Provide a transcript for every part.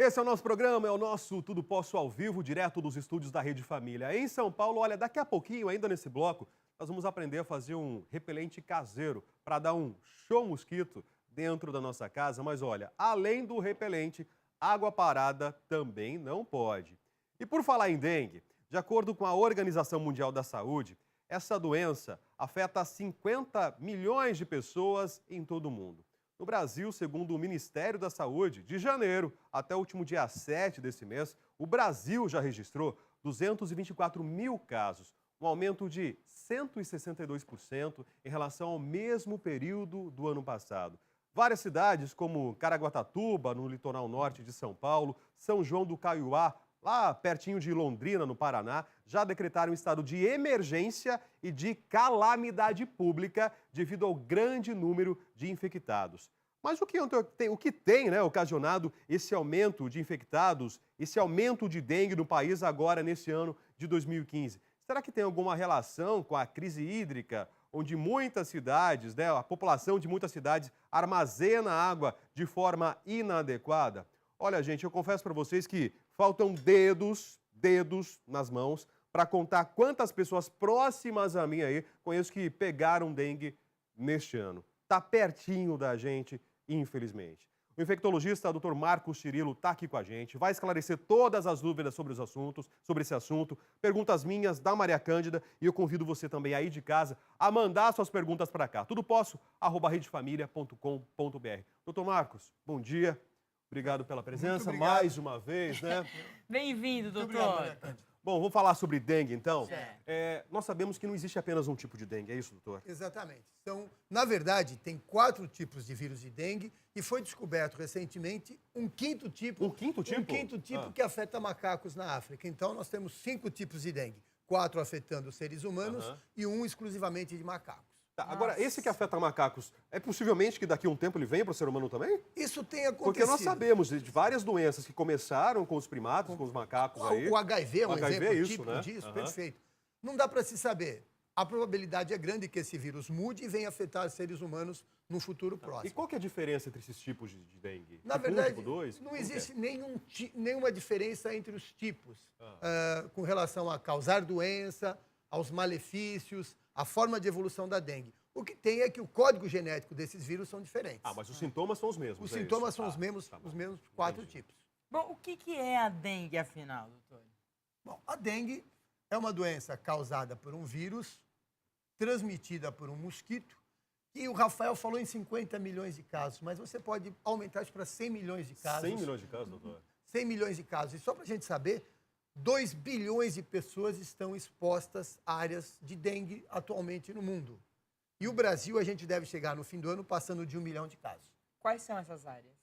Esse é o nosso programa, é o nosso Tudo Posso ao vivo, direto dos estúdios da Rede Família. Em São Paulo, olha, daqui a pouquinho, ainda nesse bloco, nós vamos aprender a fazer um repelente caseiro para dar um show mosquito dentro da nossa casa. Mas olha, além do repelente, água parada também não pode. E por falar em dengue, de acordo com a Organização Mundial da Saúde, essa doença afeta 50 milhões de pessoas em todo o mundo. No Brasil, segundo o Ministério da Saúde, de janeiro até o último dia 7 desse mês, o Brasil já registrou 224 mil casos, um aumento de 162% em relação ao mesmo período do ano passado. Várias cidades, como Caraguatatuba, no litoral norte de São Paulo, São João do Caiuá, lá pertinho de Londrina, no Paraná, já decretaram estado de emergência e de calamidade pública devido ao grande número de infectados. Mas o que tem, né, ocasionado esse aumento de infectados, esse aumento de dengue no país agora, nesse ano de 2015? Será que tem alguma relação com a crise hídrica, onde muitas cidades, né, a população de muitas cidades armazena água de forma inadequada? Olha, gente, eu confesso para vocês que faltam dedos nas mãos para contar quantas pessoas próximas a mim aí conheço que pegaram dengue neste ano. Tá pertinho da gente, infelizmente. O infectologista Dr. Marcos Cirilo está aqui com a gente, vai esclarecer todas as dúvidas sobre esse assunto, perguntas minhas, da Maria Cândida, e eu convido você também aí de casa a mandar suas perguntas para cá. Tudo posso? @redefamilia.com.br. Dr. Marcos, bom dia. Obrigado pela presença, mais uma vez, né? Bem-vindo, doutor. Obrigado, Bom, vamos falar sobre dengue, então. Nós sabemos que não existe apenas um tipo de dengue, é isso, doutor? Exatamente. Então, na verdade, tem 4 tipos de vírus de dengue e foi descoberto recentemente um quinto tipo. Um quinto tipo? Um quinto tipo que afeta macacos na África. Então, nós temos 5 tipos de dengue. 4 afetando os seres humanos e um exclusivamente de macacos. Tá, agora, esse que afeta macacos, é possivelmente que daqui a um tempo ele venha para o ser humano também? Isso tem acontecido. Porque nós sabemos de várias doenças que começaram com os primatas, com os macacos aí. O HIV é um exemplo isso, típico né? disso, perfeito. Não dá para se saber. A probabilidade é grande que esse vírus mude e venha afetar seres humanos no futuro próximo. E qual que é a diferença entre esses tipos de dengue? Na tipo verdade, tipo 2? não existe nenhuma diferença entre os tipos com relação a causar doença, aos malefícios, a forma de evolução da dengue. O que tem é que o código genético desses vírus são diferentes. Mas os sintomas são os mesmos, Os sintomas são os mesmos 4 tipos. Bom, o que é a dengue, afinal, doutor? Bom, a dengue é uma doença causada por um vírus, transmitida por um mosquito, e o Rafael falou em 50 milhões de casos, mas você pode aumentar isso para 100 milhões de casos. 100 milhões de casos, doutor? 100 milhões de casos. E só para a gente saber, 2 bilhões de pessoas estão expostas a áreas de dengue atualmente no mundo. E o Brasil, a gente deve chegar no fim do ano passando de 1 milhão de casos. Quais são essas áreas?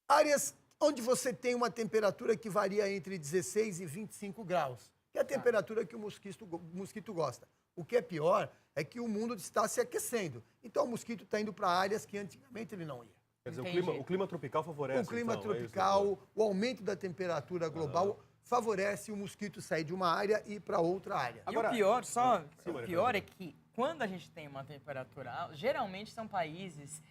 Áreas onde você tem uma temperatura que varia entre 16 e 25 graus, que é a temperatura que o mosquito gosta. O que é pior é que o mundo está se aquecendo. Então o mosquito está indo para áreas que antigamente ele não ia. Quer dizer, o clima tropical favorece, O clima então, tropical, o aumento da temperatura global favorece o mosquito sair de uma área e ir para outra área. Agora, e o pior, o pior é que quando a gente tem uma temperatura alta, geralmente são países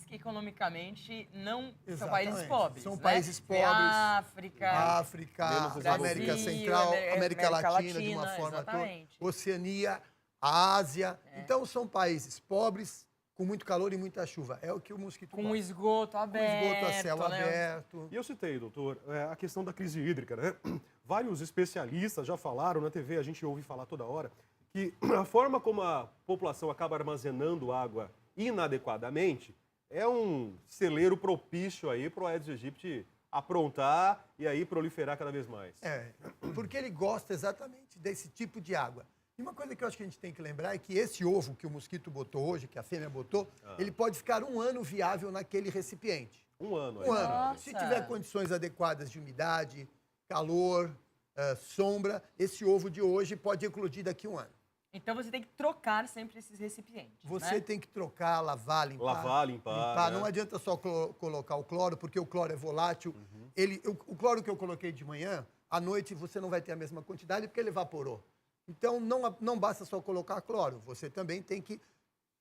que economicamente não são países pobres. São né? países pobres. África, Brasil, América Central, América Latina de uma forma toda, Oceania, a Ásia. Então são países pobres, com muito calor e muita chuva. É o que o mosquito gosta. Com esgoto aberto. Com esgoto a céu aberto. E eu citei, doutor, a questão da crise hídrica, né? Vários especialistas já falaram, na TV a gente ouve falar toda hora, que a forma como a população acaba armazenando água inadequadamente é um celeiro propício aí para o Aedes aegypti aprontar e aí proliferar cada vez mais. Porque ele gosta exatamente desse tipo de água. E uma coisa que eu acho que a gente tem que lembrar é que esse ovo que o mosquito botou hoje, que a fêmea botou, ele pode ficar 1 ano viável naquele recipiente. 1 ano. 1 ano. Nossa. Se tiver condições adequadas de umidade, calor, sombra, esse ovo de hoje pode eclodir daqui a 1 ano. Então você tem que trocar sempre esses recipientes. Você tem que trocar, lavar, limpar. Limpar. Né? Não adianta só colocar o cloro, porque o cloro é volátil. O cloro que eu coloquei de manhã, à noite você não vai ter a mesma quantidade porque ele evaporou. Então não basta só colocar cloro, você também tem que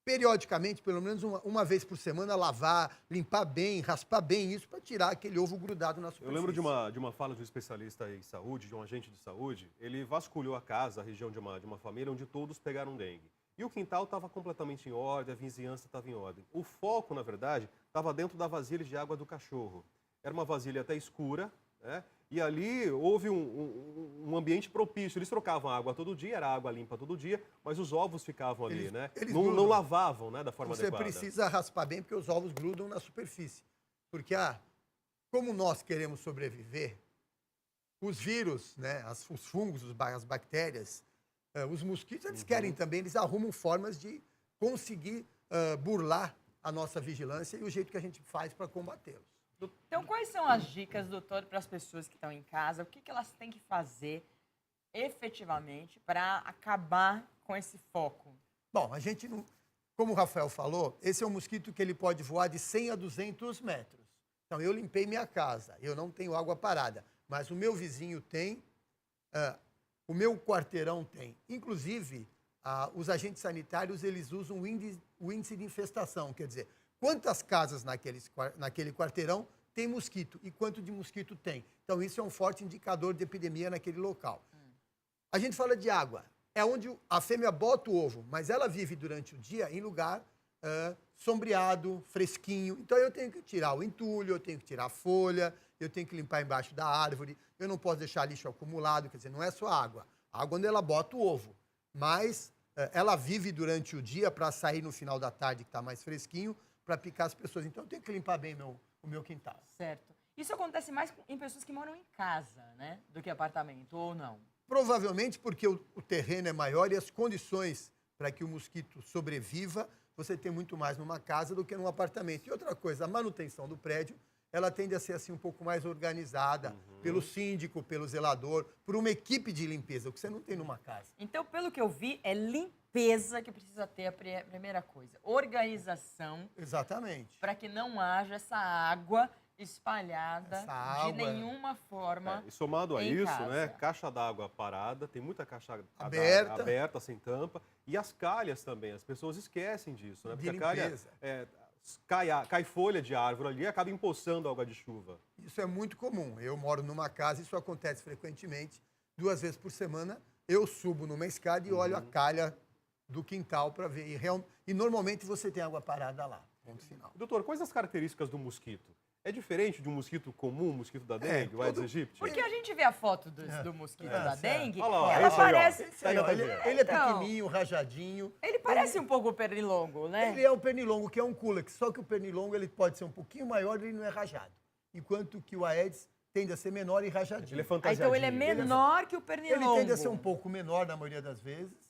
periodicamente, pelo menos uma vez por semana, lavar, limpar bem, raspar bem isso para tirar aquele ovo grudado na superfície. Eu lembro de uma fala de um especialista em saúde, de um agente de saúde. Ele vasculhou a casa, a região de uma família onde todos pegaram dengue. E o quintal estava completamente em ordem, a vizinhança estava em ordem. O foco, na verdade, estava dentro da vasilha de água do cachorro. Era uma vasilha até escura, né? E ali houve um ambiente propício. Eles trocavam água todo dia, era água limpa todo dia, mas os ovos ficavam ali, né? Não lavavam, né, da forma adequada. Você precisa raspar bem, porque os ovos grudam na superfície. Porque, como nós queremos sobreviver, os vírus, né, os fungos, as bactérias, os mosquitos, eles querem também, eles arrumam formas de conseguir burlar a nossa vigilância e o jeito que a gente faz para combatê-los. Então, quais são as dicas, doutor, para as pessoas que estão em casa? O que elas têm que fazer efetivamente para acabar com esse foco? Bom, a gente não... Como o Rafael falou, esse é um mosquito que ele pode voar de 100 a 200 metros. Então, eu limpei minha casa, eu não tenho água parada, mas o meu vizinho tem, o meu quarteirão tem. Inclusive, os agentes sanitários, eles usam o índice de infestação, quer dizer, quantas casas naquele quarteirão tem mosquito e quanto de mosquito tem. Então, isso é um forte indicador de epidemia naquele local. A gente fala de água. É onde a fêmea bota o ovo, mas ela vive durante o dia em lugar sombreado, fresquinho. Então, eu tenho que tirar o entulho, eu tenho que tirar a folha, eu tenho que limpar embaixo da árvore, eu não posso deixar lixo acumulado, quer dizer, não é só água. A água onde ela bota o ovo. Mas ela vive durante o dia para sair no final da tarde, que está mais fresquinho, para picar as pessoas. Então, eu tenho que limpar bem o meu quintal. Certo. Isso acontece mais em pessoas que moram em casa, né? Do que apartamento, ou não? Provavelmente porque o terreno é maior e as condições para que o mosquito sobreviva, você tem muito mais numa casa do que num apartamento. E outra coisa, a manutenção do prédio, ela tende a ser assim um pouco mais organizada pelo síndico, pelo zelador, por uma equipe de limpeza, o que você não tem numa casa. Então, pelo que eu vi, é limpeza que precisa ter a primeira coisa. Organização. Exatamente. Para que não haja essa água espalhada de nenhuma forma. E somado a isso, casa, né, caixa d'água parada, tem muita caixa aberta, sem tampa, e as calhas também, as pessoas esquecem disso, né? De Porque a calha, cai folha de árvore ali e acaba empoçando água de chuva. Isso é muito comum. Eu moro numa casa, isso acontece frequentemente, 2 vezes por semana, eu subo numa escada e olho a calha do quintal para ver. E normalmente você tem água parada lá. Ponto final. Doutor, quais as características do mosquito? É diferente de um mosquito comum, um mosquito da dengue, o Aedes aegypti? Porque a gente vê a foto do mosquito da dengue, olha lá, ela parece... Ele é pequenininho, rajadinho. Ele parece um pouco o pernilongo, né? Ele é o pernilongo, que é um culex, só que o pernilongo ele pode ser um pouquinho maior e ele não é rajado. Enquanto que o Aedes tende a ser menor e rajadinho. Ele é fantasiadinho. Então ele é menor que o pernilongo. Ele tende a ser um pouco menor na maioria das vezes.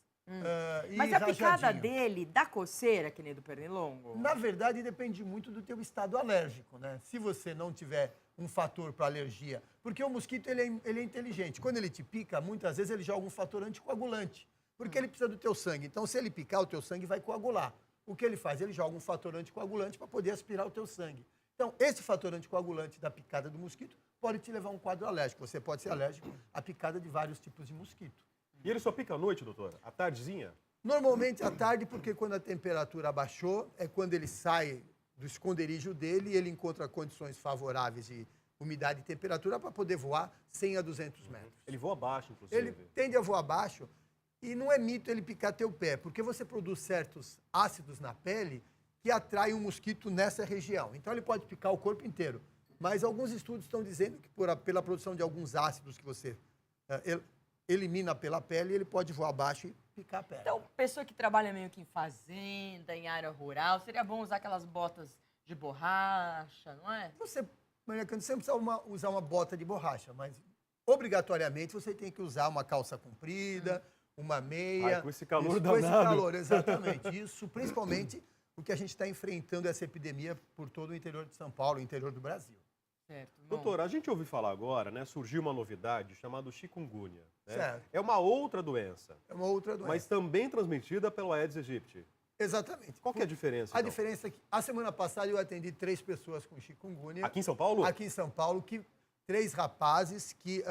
Mas a picada dele dá coceira, que nem do pernilongo? Na verdade, depende muito do teu estado alérgico, né? Se você não tiver um fator para alergia, porque o mosquito ele é inteligente. Quando ele te pica, muitas vezes ele joga um fator anticoagulante, porque ele precisa do teu sangue. Então, se ele picar, o teu sangue vai coagular. O que ele faz? Ele joga um fator anticoagulante para poder aspirar o teu sangue. Então, esse fator anticoagulante da picada do mosquito pode te levar a um quadro alérgico. Você pode ser alérgico à picada de vários tipos de mosquito. E ele só pica à noite, doutor? À tardezinha? Normalmente à tarde, porque quando a temperatura abaixou, é quando ele sai do esconderijo dele e ele encontra condições favoráveis de umidade e temperatura para poder voar 100 a 200 metros. Ele voa abaixo, inclusive. Ele tende a voar abaixo e não é mito ele picar teu pé, porque você produz certos ácidos na pele que atraem um mosquito nessa região. Então ele pode picar o corpo inteiro. Mas alguns estudos estão dizendo que pela produção de alguns ácidos que você elimina pela pele, ele pode voar abaixo e picar a pele. Então, pessoa que trabalha meio que em fazenda, em área rural, seria bom usar aquelas botas de borracha, não é? Maria Cândido, você não precisa usar uma bota de borracha, mas obrigatoriamente você tem que usar uma calça comprida, uma meia. Com esse calor danado. Com esse calor, exatamente. Isso, principalmente, porque a gente está enfrentando essa epidemia por todo o interior de São Paulo, o interior do Brasil. Certo. Doutor, a gente ouviu falar agora, né? Surgiu uma novidade chamada chikungunya. Né? Certo. É uma outra doença. É uma outra doença. Mas também transmitida pelo Aedes aegypti. Exatamente. Qual que é a diferença? A diferença é que a semana passada eu atendi 3 pessoas com chikungunya. Aqui em São Paulo? Aqui em São Paulo, 3 rapazes que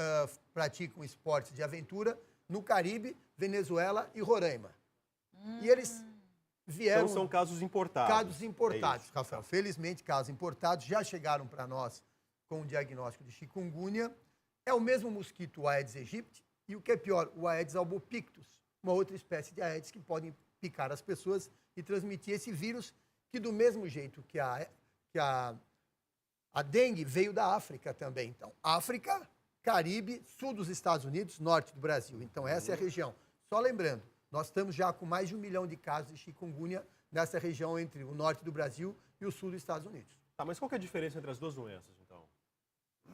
praticam esportes de aventura no Caribe, Venezuela e Roraima. E eles vieram... Então são casos importados. Casos importados, Rafael. Felizmente, casos importados já chegaram para nós com o diagnóstico de chikungunya. É o mesmo mosquito, o Aedes aegypti, e o que é pior, o Aedes albopictus, uma outra espécie de Aedes que podem picar as pessoas e transmitir esse vírus, que do mesmo jeito que a dengue veio da África também. Então, África, Caribe, sul dos Estados Unidos, norte do Brasil. Então, essa é a região. Só lembrando, nós estamos já com mais de 1 milhão de casos de chikungunya nessa região entre o norte do Brasil e o sul dos Estados Unidos. Tá, mas qual que é a diferença entre as duas doenças, então?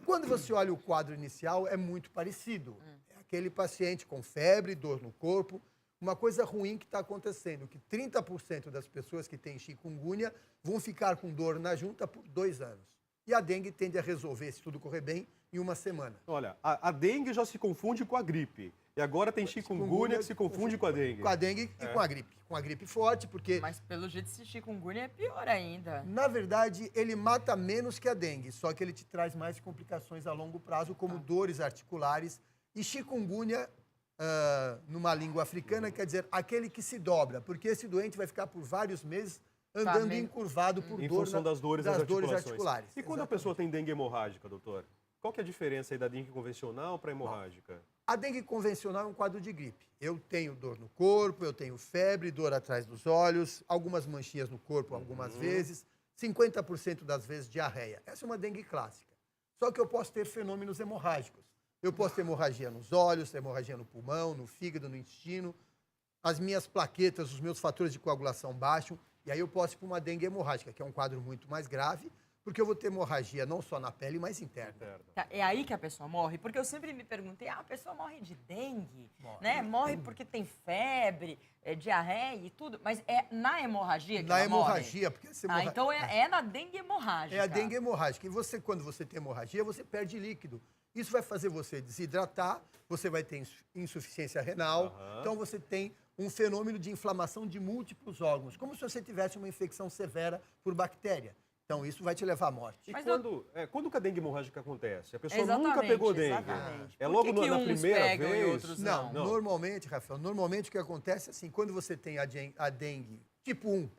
Quando você olha o quadro inicial, é muito parecido. É aquele paciente com febre, dor no corpo. Uma coisa ruim que está acontecendo, que 30% das pessoas que têm chikungunya vão ficar com dor na junta por 2 anos. E a dengue tende a resolver, se tudo correr bem, em 1 semana. Olha, a dengue já se confunde com a gripe. E agora tem chikungunya que se confunde com a dengue. Com a dengue e com a gripe. Com a gripe forte, porque... Mas pelo jeito esse chikungunya é pior ainda. Na verdade, ele mata menos que a dengue, só que ele te traz mais complicações a longo prazo, como dores articulares. E chikungunya, numa língua africana, quer dizer aquele que se dobra, porque esse doente vai ficar por vários meses andando encurvado por Em dor função das dores articulares. E quando a pessoa tem dengue hemorrágica, doutor? Qual que é a diferença aí da dengue convencional para hemorrágica? A dengue convencional é um quadro de gripe. Eu tenho dor no corpo, eu tenho febre, dor atrás dos olhos, algumas manchinhas no corpo algumas vezes, 50% das vezes diarreia. Essa é uma dengue clássica. Só que eu posso ter fenômenos hemorrágicos. Eu posso ter hemorragia nos olhos, hemorragia no pulmão, no fígado, no intestino. As minhas plaquetas, os meus fatores de coagulação baixam. E aí eu posso ir para uma dengue hemorrágica, que é um quadro muito mais grave, porque eu vou ter hemorragia não só na pele, mas interna. Tá, é aí que a pessoa morre? Porque eu sempre me perguntei, a pessoa morre de dengue, né? Morre porque tem febre, diarreia e tudo, mas é na hemorragia que ela hemorragia, morre? porque essa Então é na dengue hemorrágica. É a dengue hemorrágica. E você, quando você tem hemorragia, você perde líquido. Isso vai fazer você desidratar, você vai ter insuficiência renal, então você tem um fenômeno de inflamação de múltiplos órgãos, como se você tivesse uma infecção severa por bactéria. Então, isso vai te levar à morte. E quando que a dengue hemorrágica acontece? A pessoa nunca pegou dengue. Exatamente. É logo que na uns primeira pegam vez? E outros não. Normalmente, Rafael, o que acontece é assim, quando você tem a dengue tipo 1,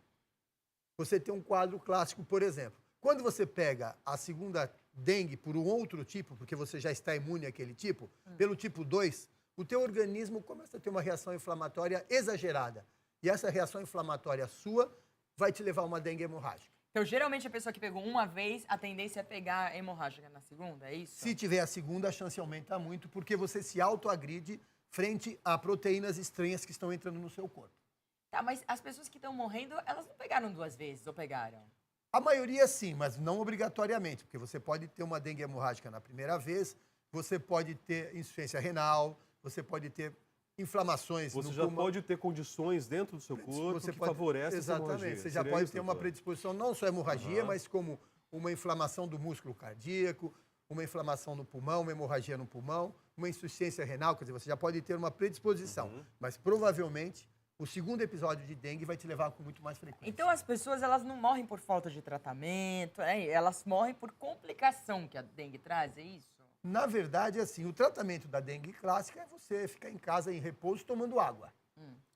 você tem um quadro clássico, por exemplo. Quando você pega a segunda dengue por um outro tipo, porque você já está imune àquele tipo, pelo tipo 2, o teu organismo começa a ter uma reação inflamatória exagerada. E essa reação inflamatória sua vai te levar a uma dengue hemorrágica. Então, geralmente, a pessoa que pegou uma vez, a tendência é pegar a hemorrágica na segunda, é isso? Se tiver a segunda, a chance aumenta muito, porque você se autoagride frente a proteínas estranhas que estão entrando no seu corpo. Tá, mas as pessoas que estão morrendo, elas não pegaram 2 vezes, ou pegaram? A maioria sim, mas não obrigatoriamente, porque você pode ter uma dengue hemorrágica na primeira vez, você pode ter insuficiência renal, você pode ter inflamações Você no já pulmão. pode ter condições dentro do seu corpo que favorecem essa hemorragia. Exatamente, você já Seria pode isso, ter uma doutor? predisposição não só à hemorragia, mas como uma inflamação do músculo cardíaco, uma inflamação no pulmão, uma hemorragia no pulmão, uma insuficiência renal, quer dizer, você já pode ter uma predisposição, mas provavelmente o segundo episódio de dengue vai te levar com muito mais frequência. Então, as pessoas, elas não morrem por falta de tratamento, elas morrem por complicação que a dengue traz, é isso? Na verdade, assim, o tratamento da dengue clássica é você ficar em casa em repouso tomando água.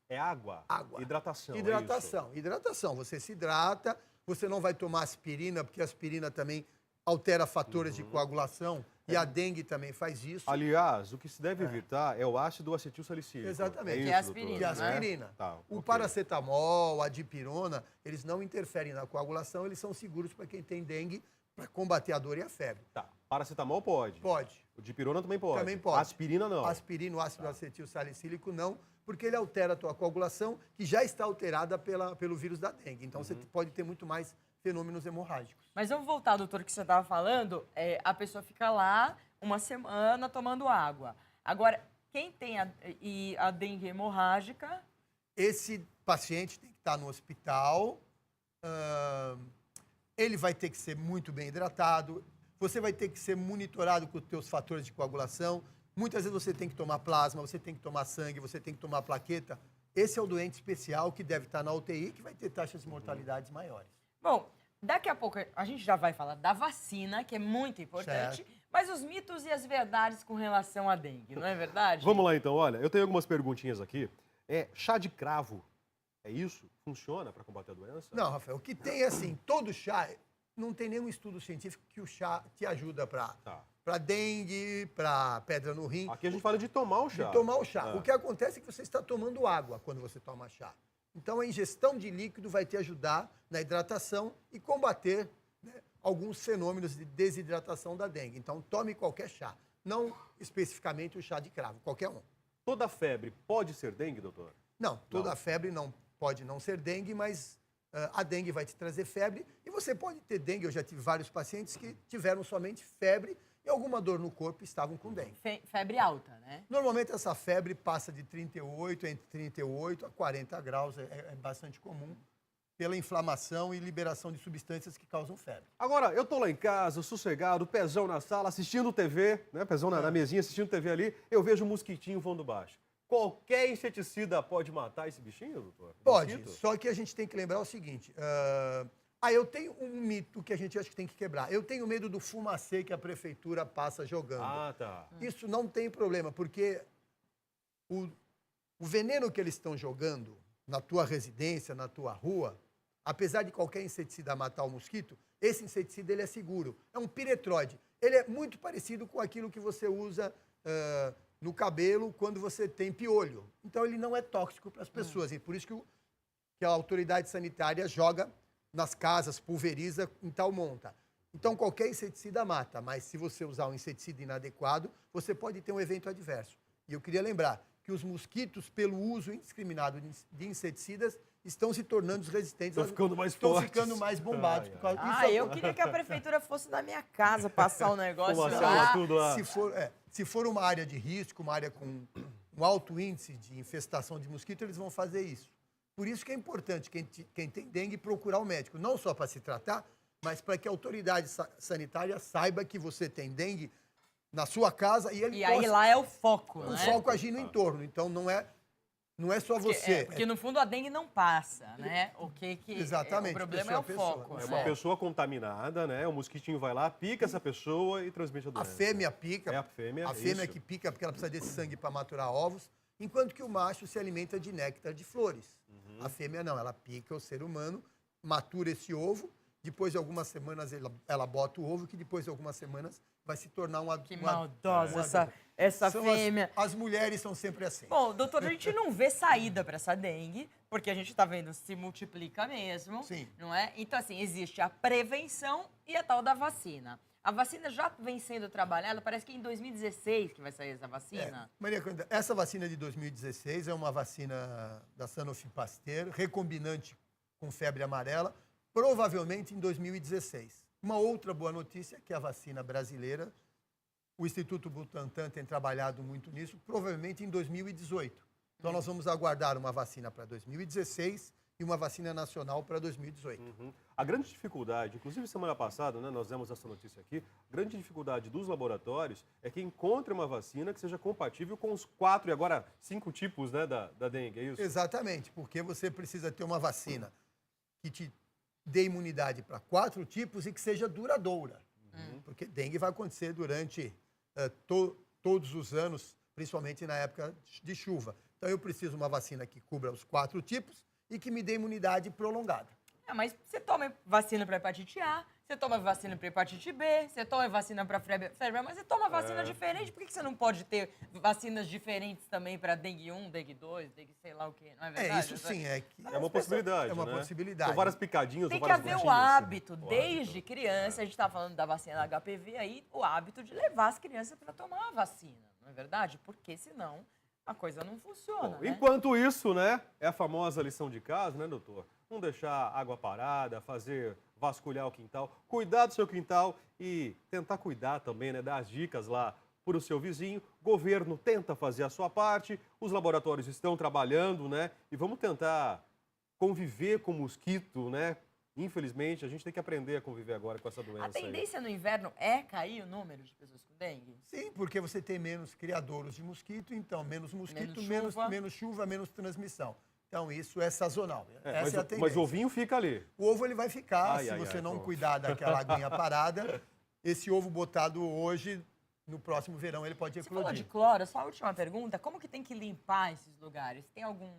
É água? Água. Hidratação. Hidratação. Hidratação. Você se hidrata, você não vai tomar aspirina, porque a aspirina também altera fatores de coagulação. E a dengue também faz isso. Aliás, o que se deve evitar é o ácido acetil salicílico. Exatamente. Que é aspirina, Que é aspirina. Tá, O ok. paracetamol, a dipirona, eles não interferem na coagulação, eles são seguros para quem tem dengue, para combater a dor e a febre. Tá. Paracetamol pode? Pode. O dipirona também pode? Também pode. Aspirina não? Aspirina, o ácido acetil salicílico não, porque ele altera a tua coagulação, que já está alterada pelo vírus da dengue. Então, você pode ter muito mais fenômenos hemorrágicos. Mas vamos voltar, doutor, que você estava falando, a pessoa fica lá 1 semana tomando água. Agora, quem tem a dengue hemorrágica... Esse paciente tem que estar no hospital, ele vai ter que ser muito bem hidratado, você vai ter que ser monitorado com os teus fatores de coagulação. Muitas vezes você tem que tomar plasma, você tem que tomar sangue, você tem que tomar plaqueta. Esse é o doente especial que deve estar na UTI, que vai ter taxas de mortalidade maiores. Bom, daqui a pouco a gente já vai falar da vacina, que é muito importante, mas os mitos e as verdades com relação à dengue, não é verdade? Vamos lá então, olha, eu tenho algumas perguntinhas aqui. Chá de cravo É isso? Funciona para combater a doença? Não, Rafael, o que tem é assim, todo chá, não tem nenhum estudo científico que o chá te ajuda para dengue, para pedra no rim. Aqui a gente fala de tomar o chá. De tomar o chá. O que acontece é que você está tomando água quando você toma chá. Então, a ingestão de líquido vai te ajudar na hidratação e combater, né, alguns fenômenos de desidratação da dengue. Então, tome qualquer chá. Não especificamente o chá de cravo, qualquer um. Toda febre pode ser dengue, doutor? Não, toda febre não pode não ser dengue, mas a dengue vai te trazer febre. E você pode ter dengue. Eu já tive vários pacientes que tiveram somente febre e alguma dor no corpo e estavam com dengue. Febre alta, né? Normalmente essa febre passa de 38, entre 38 a 40 graus, é bastante comum, pela inflamação e liberação de substâncias que causam febre. Agora, eu tô lá em casa, sossegado, pezão na sala, assistindo TV, né? Pezão na mesinha, assistindo TV ali, eu vejo um mosquitinho voando baixo. Qualquer inseticida pode matar esse bichinho, doutor? Pode, Mosquito? só que a gente tem que lembrar o seguinte, eu tenho um mito que a gente acha que tem que quebrar. Eu tenho medo do fumacê que a prefeitura passa jogando. Ah, tá. Isso não tem problema, porque o veneno que eles estão jogando na tua residência, na tua rua, apesar de qualquer inseticida matar o mosquito, esse inseticida ele é seguro. É um piretroide. Ele é muito parecido com aquilo que você usa no cabelo quando você tem piolho. Então, ele não é tóxico para as pessoas. E por isso que a autoridade sanitária joga nas casas, pulveriza em tal monta. Então, qualquer inseticida mata, mas se você usar um inseticida inadequado, você pode ter um evento adverso. E eu queria lembrar que os mosquitos, pelo uso indiscriminado de inseticidas, estão se tornando resistentes. Estão ficando mais Estão fortes. ficando mais bombados. Por causa Eu queria que a prefeitura fosse na minha casa passar o negócio Fumacela lá. tudo lá. Se for uma área de risco, uma área com um alto índice de infestação de mosquito, eles vão fazer isso. Por isso que é importante quem tem dengue procurar o médico, não só para se tratar, mas para que a autoridade sanitária saiba que você tem dengue na sua casa e ele aí lá é o foco, o né? foco agir no entorno. Então não é só você. Porque no fundo a dengue não passa, né? Exatamente. O problema é o foco. É uma pessoa contaminada, né? O mosquitinho vai lá, pica essa pessoa e transmite a A doença. fêmea pica. É a fêmea, isso. Que pica porque ela precisa desse sangue para maturar ovos, enquanto que o macho se alimenta de néctar de flores. A fêmea não, ela pica o ser humano, matura esse ovo, depois de algumas semanas ela bota o ovo, que depois de algumas semanas vai se tornar um adulto. Que maldosa essa fêmea. As mulheres são sempre assim. Bom, doutor, a gente não vê saída para essa dengue, porque a gente está vendo se multiplica mesmo, Sim. não é? Então, assim, existe a prevenção e a tal da vacina. A vacina já vem sendo trabalhada, parece que em 2016 que vai sair essa vacina. Maria Candida, essa vacina de 2016 é uma vacina da Sanofi Pasteur, recombinante com febre amarela, provavelmente em 2016. Uma outra boa notícia é que a vacina brasileira, o Instituto Butantan tem trabalhado muito nisso, provavelmente em 2018. Então, nós vamos aguardar uma vacina para 2016 e uma vacina nacional para 2018. A grande dificuldade, inclusive semana passada, né, nós demos essa notícia aqui, a grande dificuldade dos laboratórios é que encontre uma vacina que seja compatível com os 4 e agora 5 tipos, né, da dengue, é isso? Exatamente, porque você precisa ter uma vacina que te dê imunidade para 4 tipos e que seja duradoura. Porque dengue vai acontecer durante todos os anos, principalmente na época de chuva. Então, eu preciso de uma vacina que cubra os 4 tipos e que me dê imunidade prolongada. Mas você toma vacina para hepatite A, você toma vacina para hepatite B, você toma vacina para febre, mas você toma vacina diferente. Por que você não pode ter vacinas diferentes também para dengue 1, dengue 2, dengue sei lá o quê? Não é verdade? Isso sim, É uma possibilidade, É uma né? possibilidade. São várias picadinhas Tem ou que várias haver o gotinhas, assim. hábito, desde criança, a gente está falando da vacina da HPV aí, o hábito de levar as crianças para tomar a vacina, não é verdade? Porque senão a coisa não funciona, Bom, né? enquanto isso, né, é a famosa lição de casa, né, doutor? Não deixar água parada, vasculhar o quintal, cuidar do seu quintal e tentar cuidar também, né, dar as dicas lá para o seu vizinho. O governo tenta fazer a sua parte, os laboratórios estão trabalhando, né, e vamos tentar conviver com o mosquito, né? Infelizmente, a gente tem que aprender a conviver agora com essa doença. A tendência no inverno é cair o número de pessoas com dengue? Sim, porque você tem menos criadouros de mosquito, então menos mosquito, menos chuva, menos transmissão. Então, isso é sazonal. Essa é a tendência. Mas o ovinho fica ali. O ovo ele vai ficar, se você não cuidar daquela aguinha parada. Esse ovo botado hoje, no próximo verão, ele pode eclodir. Você falou de cloro, só a última pergunta. Como que tem que limpar esses lugares? Tem algum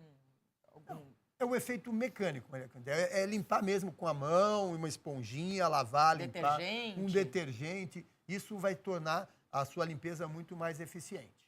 É o efeito mecânico, Maria Cândida. É limpar mesmo com a mão, uma esponjinha, lavar, limpar. Detergente. Um detergente. Isso vai tornar a sua limpeza muito mais eficiente.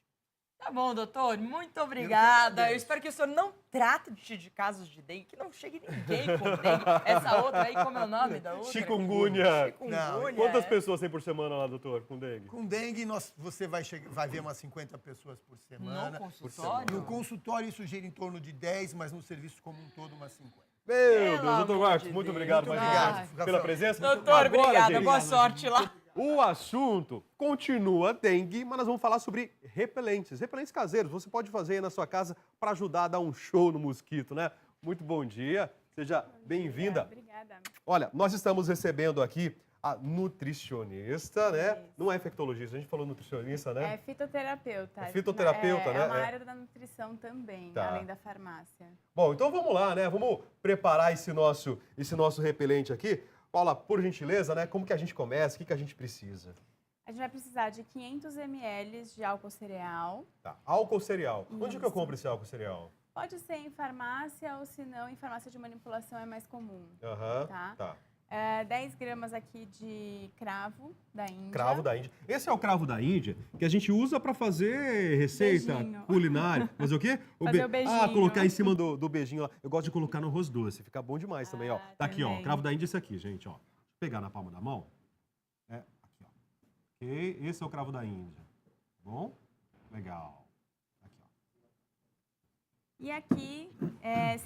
Tá bom, doutor. Muito obrigada. Eu agradeço. espero que o senhor não trate de casos de dengue, que não chegue ninguém com dengue. Essa outra aí, como é o nome da outra? Chikungunya. Chikungunya. Quantas é. pessoas tem por semana lá, doutor, com dengue? Com dengue, você vai ver umas 50 pessoas por semana. No consultório? No consultório, isso gira em torno de 10, mas no serviço como um todo, umas 50. Meu Pelo Deus, doutor amor Marcos, de muito Deus. obrigado Muito mais uma obrigado, vez pela Rafael. presença. Doutor, Agora, obrigada. gente, Boa sorte lá. o assunto continua dengue, mas nós vamos falar sobre repelentes. Repelentes caseiros, você pode fazer aí na sua casa para ajudar a dar um show no mosquito, né? Muito bom dia, seja bem-vinda. Obrigada. Olha, nós estamos recebendo aqui a nutricionista, né? Isso. Não é infectologista, a gente falou nutricionista, né? É fitoterapeuta. É fitoterapeuta, né? É uma É. área da nutrição também, Tá. além da farmácia. Bom, então vamos lá, né? Vamos preparar esse nosso repelente aqui. Paula, por gentileza, né? Como que a gente começa? O que a gente precisa? A gente vai precisar de 500 ml de álcool cereal. Tá. Álcool cereal. Onde que eu Isso. compro esse álcool cereal? Pode ser em farmácia ou, se não, em farmácia de manipulação é mais comum. Aham. Tá. Tá. 10 gramas aqui de cravo da Índia. Cravo da Índia. Esse é o cravo da Índia que a gente usa para fazer receita Beijinho. culinária. Fazer o quê? Fazer o Ah, beijinho. colocar em cima do beijinho lá. Eu gosto de colocar no arroz doce. Fica bom demais também, ó. Ah, Tá aqui, ó. também. Cravo da Índia, esse aqui, gente, ó. Deixa eu pegar na palma da mão. É, aqui, ó. Ok, esse é o cravo da Índia. Bom? Legal. Aqui, ó. E aqui,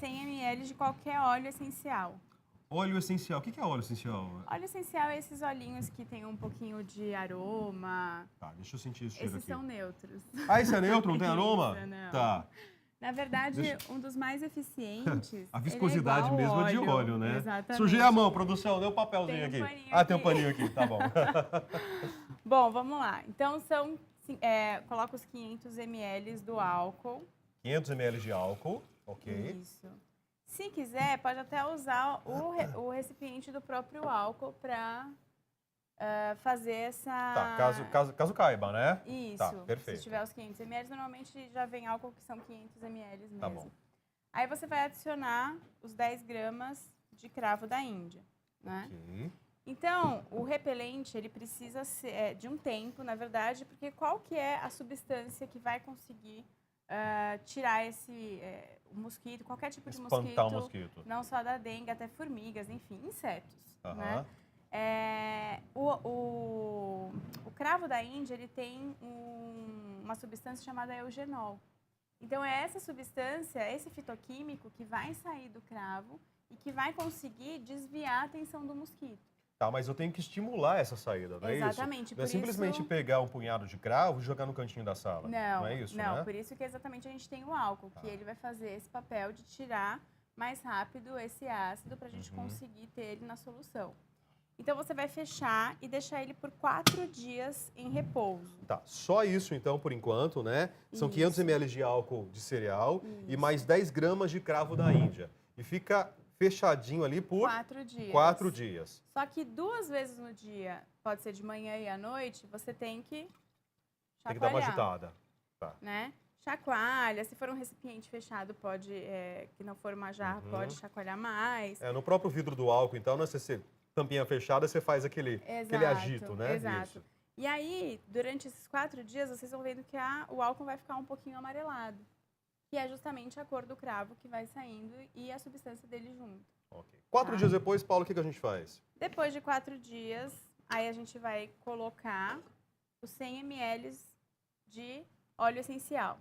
100 ml de qualquer óleo essencial. Óleo essencial. O que é óleo essencial? Óleo essencial é esses olhinhos que tem um pouquinho de aroma. Tá, deixa eu sentir esse cheiro Esses aqui. são neutros. Ah, esse é neutro? Não tem aroma? Isso, não. Tá. Na verdade, Deixa- um dos mais eficientes. A viscosidade ele é igual mesmo é de ao óleo, né? Exatamente. Sujei a mão, produção, deu um papelzinho Tem um aqui. paninho Ah, tem um aqui. paninho aqui, tá bom. Bom, vamos lá. Então, coloca os 500 ml do álcool. 500 ml de álcool, ok. Isso. Se quiser, pode até usar o recipiente do próprio álcool para fazer essa... Tá, caso caiba, né? Isso. Tá, perfeito. Se tiver os 500 ml, normalmente já vem álcool que são 500 ml mesmo. Tá bom. Aí você vai adicionar os 10 gramas de cravo da Índia, né? Ok. Então, o repelente, ele precisa ser, de um tempo, na verdade, porque qual que é a substância que vai conseguir tirar o mosquito, qualquer tipo de mosquito, Espantar o mosquito. não só da dengue, até formigas, enfim, insetos, Aham. né? O cravo da Índia, ele tem uma substância chamada eugenol. Então, é essa substância, esse fitoquímico que vai sair do cravo e que vai conseguir desviar a atenção do mosquito. Tá, mas eu tenho que estimular essa saída, não é isso? Exatamente, Não é por simplesmente isso- pegar um punhado de cravo e jogar no cantinho da sala. Não é isso, não, né? por isso que exatamente a gente tem o álcool, que ele vai fazer esse papel de tirar mais rápido esse ácido para a gente conseguir ter ele na solução. Então, você vai fechar e deixar ele por 4 dias em repouso. Tá, só isso então, por enquanto, né? São Isso. 500 ml de álcool de cereal e mais 10 gramas de cravo da Índia. E fica fechadinho ali por 4 dias. 4 dias. Só que 2 vezes no dia, pode ser de manhã e à noite, você tem que chacoalhar. Tem que dar uma agitada. Tá. Né? Chacoalha, se for um recipiente fechado, pode, que não for uma jarra, pode chacoalhar mais. No próprio vidro do álcool, então, né? Se tampinha fechada, você faz aquele agito, né? Exato. Isso. E aí, durante esses 4 dias, vocês vão vendo que o álcool vai ficar um pouquinho amarelado. Que é justamente a cor do cravo que vai saindo e a substância dele junto. Ok. 4 Tá. dias depois, Paulo, o que a gente faz? Depois de 4 dias, aí a gente vai colocar os 100 ml de óleo essencial.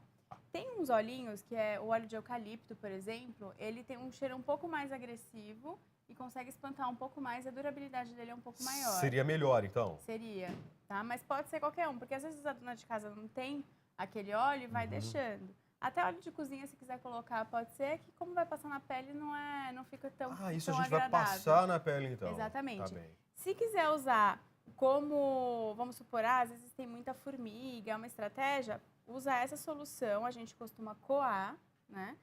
Tem uns olhinhos, que é o óleo de eucalipto, por exemplo, ele tem um cheiro um pouco mais agressivo e consegue espantar um pouco mais, a durabilidade dele é um pouco maior. Seria melhor, então? Seria, tá? Mas pode ser qualquer um, porque às vezes a dona de casa não tem aquele óleo e vai deixando. Até óleo de cozinha, se quiser colocar, pode ser, que como vai passar na pele, não fica tão Isso tão a gente vai agradável. passar na pele, então. Exatamente. Tá bem. Se quiser usar como, vamos supor, às vezes tem muita formiga, é uma estratégia, usa essa solução, a gente costuma coar, né?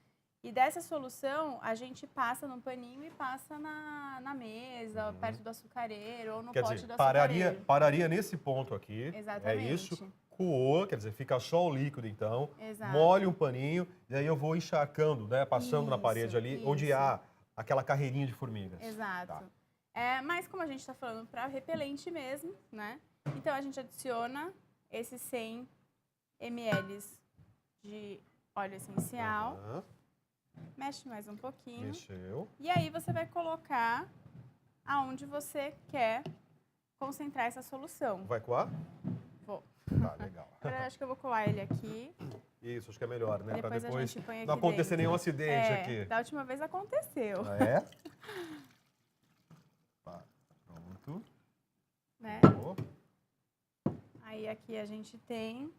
E dessa solução, a gente passa no paninho e passa na mesa, perto do açucareiro ou no Quer pote dizer, do açucareiro. pararia nesse ponto aqui. Exatamente. É isso. Coou, quer dizer, fica só o líquido, então. Exato. Molhe um paninho e aí eu vou encharcando, né? Passando na Isso, parede ali, onde isso. há aquela carreirinha de formigas. Exato. Tá. Mas como a gente está falando para repelente mesmo, né? Então a gente adiciona esses 100 ml de óleo essencial, Aham, mexe mais um pouquinho. mexeu. E aí você vai colocar aonde você quer concentrar essa solução. Vai coar? Vou. Tá, legal. Agora eu acho que eu vou colar ele aqui. Isso, acho que é melhor, né? Pra Depois a depois gente põe aqui não acontecer dentro. nenhum acidente aqui. Da última vez aconteceu, Ah, é? Tá, pronto. né? Ó, Aí aqui a gente tem...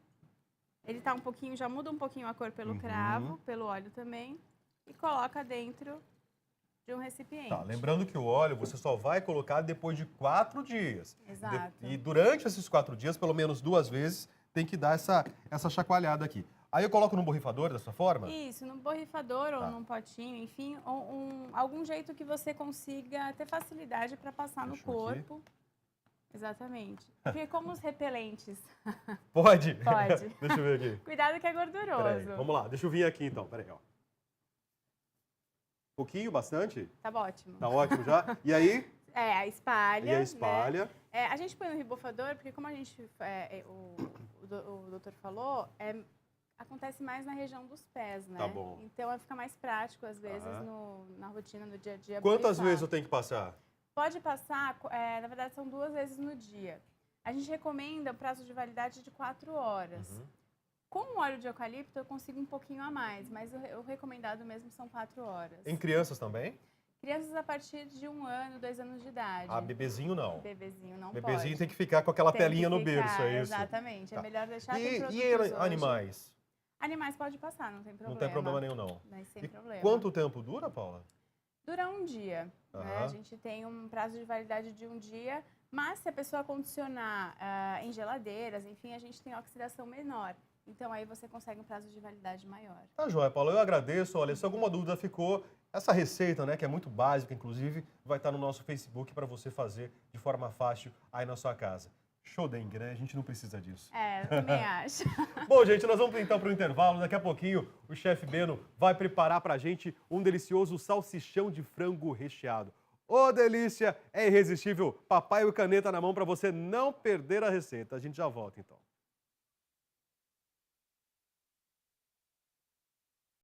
Ele tá um pouquinho, já muda um pouquinho a cor pelo Uhum. cravo, pelo óleo também. E coloca dentro de um recipiente. Tá, lembrando que o óleo você só vai colocar depois de 4 dias. Exato. E durante esses 4 dias, pelo menos 2 vezes, tem que dar essa chacoalhada aqui. Aí eu coloco no borrifador dessa forma? Isso, num borrifador Tá. ou num potinho, enfim, algum jeito que você consiga ter facilidade para passar no Deixa eu aqui. corpo. Exatamente. Porque como os repelentes, Pode? Pode. Deixa eu ver aqui. cuidado que é Peraí, gorduroso. vamos lá, deixa eu vir aqui então, peraí, ó. Pouquinho, bastante? Tá ótimo. Tá ótimo já? E aí? A espalha. E a espalha? Né? A gente põe no ribofador, porque como a gente, o doutor falou, acontece mais na região dos pés, né? Tá bom. Então fica mais prático, às vezes, Tá. na rotina, no dia a dia. Quantas borrifar. vezes eu tenho que passar? Pode passar, na verdade, são 2 vezes no dia. A gente recomenda um prazo de validade de 4 horas. Uhum. Com o óleo de eucalipto, eu consigo um pouquinho a mais, mas o recomendado mesmo são 4 horas. Em crianças também? Crianças a partir de 1 ano, 2 anos de idade. Ah, bebezinho não. Bebezinho não Bebezinho pode. tem que ficar com aquela Tem que telinha no ficar, berço, é isso? Exatamente. Tá. É melhor deixar tem E produtos hoje. animais? Animais pode passar, não tem problema. Não tem problema nenhum, não. Mas sem E problema. quanto tempo dura, Paula? Dura 1 dia. Né? Aham. A gente tem um prazo de validade de 1 dia, mas se a pessoa condicionar em geladeiras, enfim, a gente tem oxidação menor. Então aí você consegue um prazo de validade maior. Tá joia, Paula. Eu agradeço. Olha, se alguma dúvida ficou, essa receita, né, que é muito básica, inclusive, vai estar no nosso Facebook para você fazer de forma fácil aí na sua casa. Show dengue, né? A gente não precisa disso. Eu também acho. Bom, gente, nós vamos então para o intervalo. Daqui a pouquinho o chefe Beno vai preparar para a gente um delicioso salsichão de frango recheado. Ô, delícia! É irresistível. Papai e caneta na mão para você não perder a receita. A gente já volta, então.